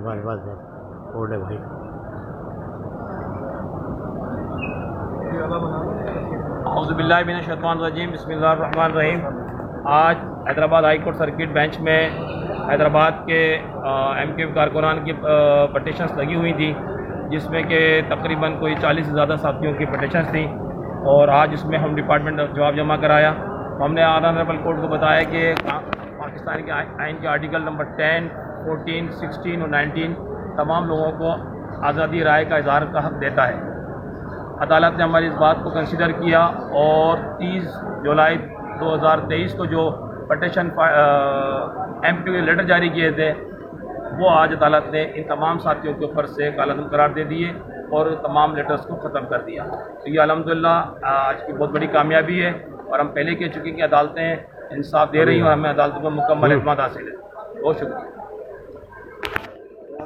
हमारे पास है कोड है भाई। औज़ुबिल्लाहिमिनश्शैतानिर्रजीम बिस्मिल्लाहिर्रहमानिर्रहीम। आज Hyderabad high court circuit bench में हैदराबाद के MK कारकुनान की पटिशन्स लगी हुई थी, जिसमें कि तकरीबन कोई 40 से ज़्यादा साथियों की पटिशन्स थी, और आज इसमें हम डिपार्टमेंट जवाब जमा कराया। हमने ऑनरेबल कोर्ट को बताया कि पाकिस्तान के आइन के आर्टिकल नंबर 10, 14, 16 और 19 तमाम लोगों को आज़ादी राय का इज़हार का हक़ देता है। अदालत ने हमारी इस बात को कंसिडर किया और 30 जुलाई 2023 को जो पटिशन MP के लेटर जारी किए थे, वो आज अदालत ने इन तमाम साथियों के ऊपर से कालाअदम करार दे दिए और तमाम लेटर्स को ख़त्म कर दिया। तो ये अल्हम्दुलिल्लाह आज की बहुत बड़ी कामयाबी है, और हम पहले कह चुके कि अदालतें इंसाफ दे रही हैं और हमें अदालतों पर मुकम्मल एतमाद हासिल है। बहुत शुक्रिया।